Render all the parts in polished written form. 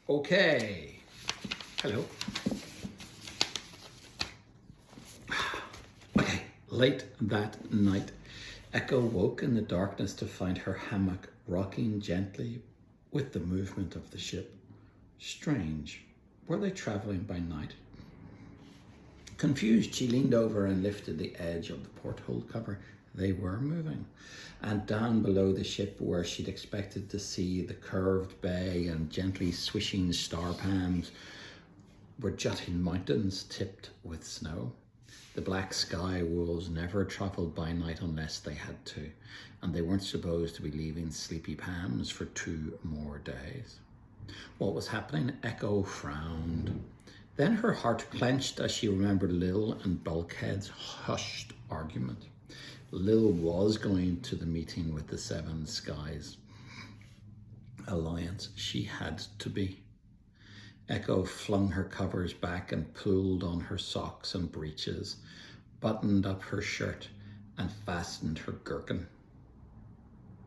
Okay. Hello. Okay. Late that night, Echo woke in the darkness to find her hammock rocking gently with the movement of the ship. Strange. Were they traveling by night? Confused, she leaned over and lifted the edge of the porthole cover. They were moving. And down below the ship, where she'd expected to see the curved bay and gently swishing star palms, were jutting mountains tipped with snow. The black sky wolves never travelled by night unless they had to, and they weren't supposed to be leaving Sleepy Palms for 2 more days. What was happening? Echo frowned. Then her heart clenched as she remembered Lil and Bulkhead's hushed argument. Lil was going to the meeting with the Seven Skies Alliance. She had to be. Echo flung her covers back and pulled on her socks and breeches, buttoned up her shirt and fastened her gherkin.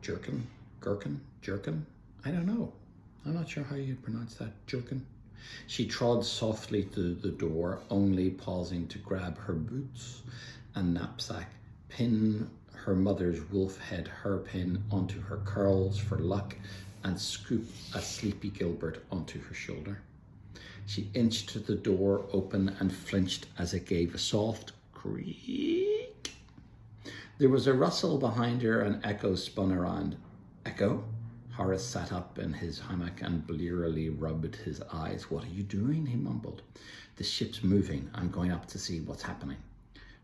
Jerkin? Gherkin? Jerkin? I don't know. I'm not sure how you pronounce that. Jerkin? She trod softly to the door, only pausing to grab her boots and knapsack, pin her mother's wolf head hairpin onto her curls for luck, and scoop a sleepy Gilbert onto her shoulder. She inched the door open and flinched as it gave a soft creak. There was a rustle behind her and Echo spun around. Echo? Horace sat up in his hammock and blearily rubbed his eyes. What are you doing? He mumbled. The ship's moving. I'm going up to see what's happening.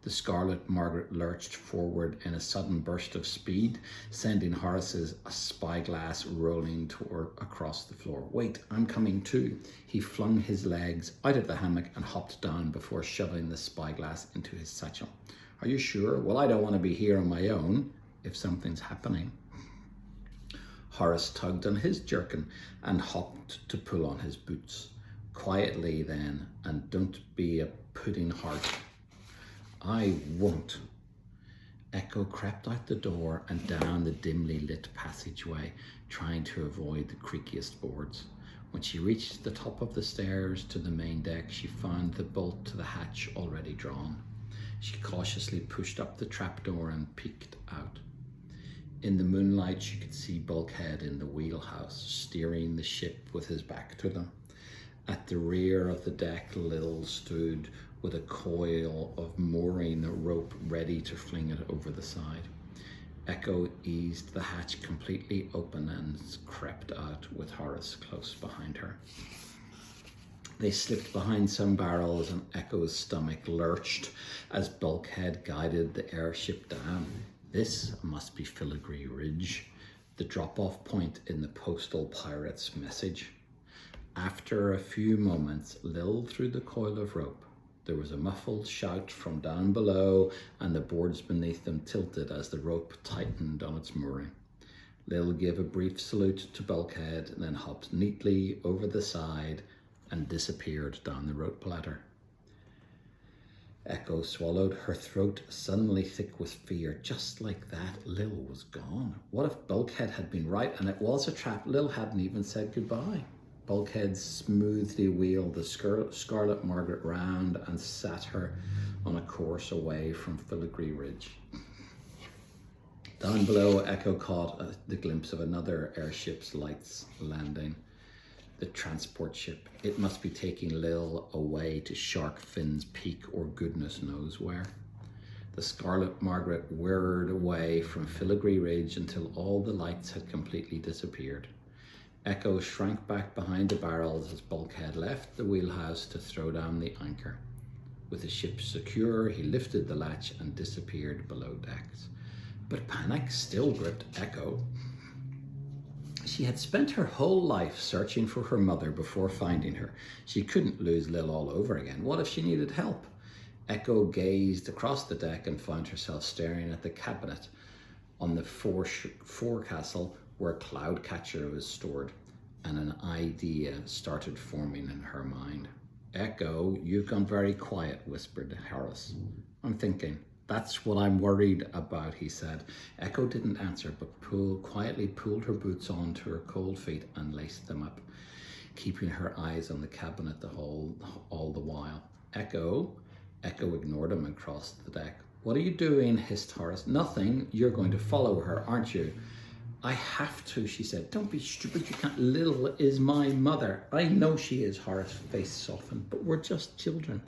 The Scarlet Margaret lurched forward in a sudden burst of speed, sending Horace's spyglass rolling across the floor. Wait, I'm coming too. He flung his legs out of the hammock and hopped down before shoving the spyglass into his satchel. Are you sure? Well, I don't want to be here on my own if something's happening. Horace tugged on his jerkin and hopped to pull on his boots. Quietly then, and don't be a pudding heart. I won't. Echo crept out the door and down the dimly lit passageway, trying to avoid the creakiest boards. When she reached the top of the stairs to the main deck, she found the bolt to the hatch already drawn. She cautiously pushed up the trapdoor and peeked out. In the moonlight, she could see Bulkhead in the wheelhouse, steering the ship with his back to them. At the rear of the deck, Lil stood with a coil of mooring rope ready to fling it over the side. Echo eased the hatch completely open and crept out with Horace close behind her. They slipped behind some barrels and Echo's stomach lurched as Bulkhead guided the airship down. This must be Filigree Ridge, the drop-off point in the postal pirate's message. After a few moments, Lil threw the coil of rope. There was a muffled shout from down below and the boards beneath them tilted as the rope tightened on its mooring. Lil gave a brief salute to Bulkhead and then hopped neatly over the side and disappeared down the rope ladder. Echo swallowed, her throat suddenly thick with fear. Just like that, Lil was gone. What if Bulkhead had been right and it was a trap? Lil hadn't even said goodbye. Bulkhead smoothly wheeled the Scarlet Margaret round and sat her on a course away from Filigree Ridge. Down below, Echo caught the glimpse of another airship's lights landing. The transport ship. It must be taking Lil away to Shark Fin's Peak or goodness knows where. The Scarlet Margaret whirred away from Filigree Ridge until all the lights had completely disappeared. Echo shrank back behind the barrels as Bulkhead left the wheelhouse to throw down the anchor. With the ship secure, he lifted the latch and disappeared below decks. But panic still gripped Echo. She had spent her whole life searching for her mother before finding her. She couldn't lose Lil all over again. What if she needed help? Echo gazed across the deck and found herself staring at the cabinet on the forecastle where Cloudcatcher was stored, and an idea started forming in her mind. Echo, you've gone very quiet, whispered Horace. I'm thinking. That's what I'm worried about, he said. Echo didn't answer, but quietly pulled her boots onto her cold feet and laced them up. keeping her eyes on the cabinet all the while. Echo ignored him and crossed the deck. What are you doing? Hissed Horace. Nothing. You're going to follow her, aren't you? I have to, she said. Don't be stupid. You can't. Lil is my mother. I know she is. Horace's face softened. But we're just children.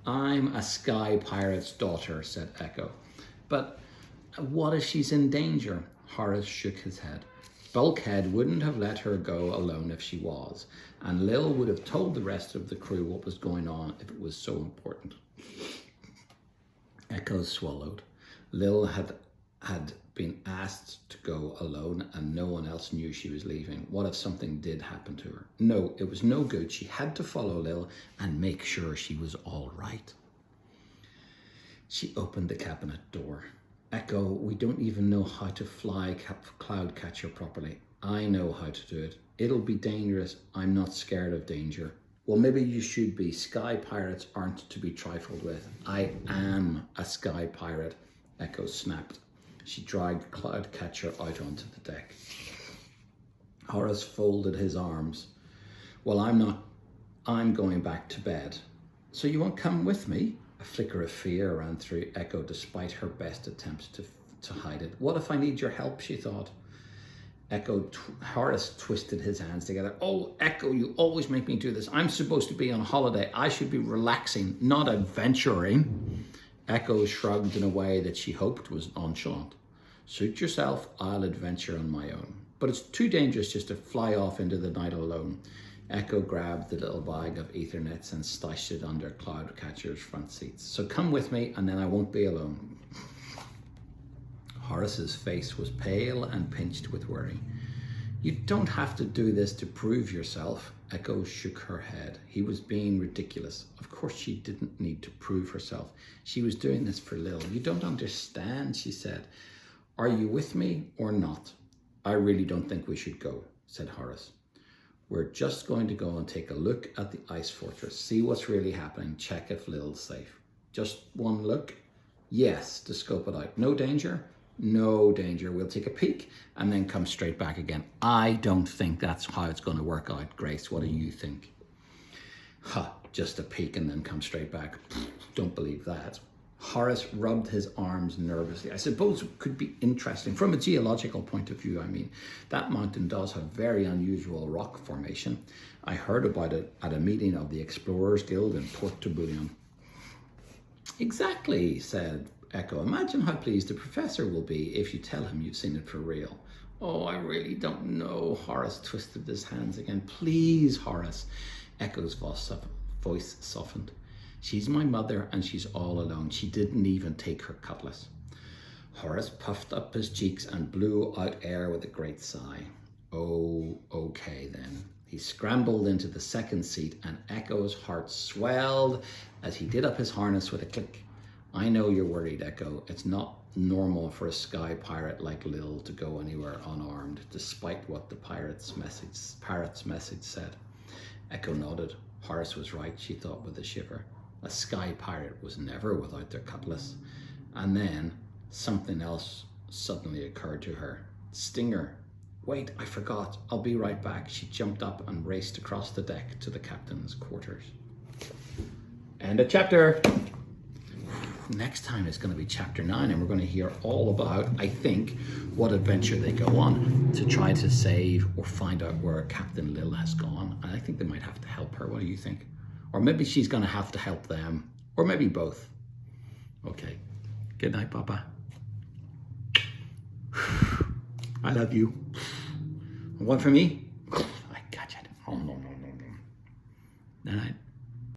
I'm a sky pirate's daughter, said Echo. But what if she's in danger? Horace shook his head. Bulkhead wouldn't have let her go alone if she was, and Lil would have told the rest of the crew what was going on if it was so important. Echo swallowed. Lil had been asked to go alone and no one else knew she was leaving. What if something did happen to her? No, it was no good. She had to follow Lil and make sure she was all right. She opened the cabinet door. Echo, we don't even know how to fly Cloudcatcher properly. I know how to do it. It'll be dangerous. I'm not scared of danger. Well, maybe you should be. Sky pirates aren't to be trifled with. I am a sky pirate, Echo snapped. She dragged Cloudcatcher out onto the deck. Horace folded his arms. Well, I'm not. I'm going back to bed. So you won't come with me? A flicker of fear ran through Echo despite her best attempts to hide it. What if I need your help, she thought. Horace twisted his hands together. Oh, Echo, you always make me do this. I'm supposed to be on holiday. I should be relaxing, not adventuring. Echo shrugged in a way that she hoped was nonchalant. Suit yourself, I'll adventure on my own. But it's too dangerous just to fly off into the night alone. Echo grabbed the little bag of Ethernets and stashed it under Cloudcatcher's front seats. So come with me and then I won't be alone. Horace's face was pale and pinched with worry. You don't have to do this to prove yourself. Echo shook her head. He was being ridiculous. Of course she didn't need to prove herself. She was doing this for Lil. You don't understand, she said. Are you with me or not? I really don't think we should go, said Horace. We're just going to go and take a look at the ice fortress, see what's really happening, check if Lil's safe. Just one look? Yes, to scope it out. No danger? No danger. We'll take a peek and then come straight back again. I don't think that's how it's going to work out, Grace. What do you think? Just a peek and then come straight back. Don't believe that. Horace rubbed his arms nervously. I suppose it could be interesting from a geological point of view. I mean, that mountain does have very unusual rock formation. I heard about it at a meeting of the Explorers Guild in Port Tourbillon. Exactly, said Echo. Imagine how pleased the professor will be if you tell him you've seen it for real. Oh, I really don't know. Horace twisted his hands again. Please, Horace. Echo's voice softened. She's my mother and she's all alone. She didn't even take her cutlass. Horace puffed up his cheeks and blew out air with a great sigh. Oh, okay then. He scrambled into the second seat and Echo's heart swelled as he did up his harness with a click. I know you're worried, Echo. It's not normal for a sky pirate like Lil to go anywhere unarmed, despite what the parrot's message said. Echo nodded. Horace was right, she thought with a shiver. A sky pirate was never without their cutlass. And then something else suddenly occurred to her. Stinger. Wait, I forgot. I'll be right back. She jumped up and raced across the deck to the captain's quarters. End of chapter. Next time it's going to be chapter 9 and we're going to hear all about, I think, what adventure they go on to try to save or find out where Captain Lil has gone. And I think they might have to help her. What do you think? Or maybe she's going to have to help them. Or maybe both. Okay. Good night, Papa. I love you. One for me.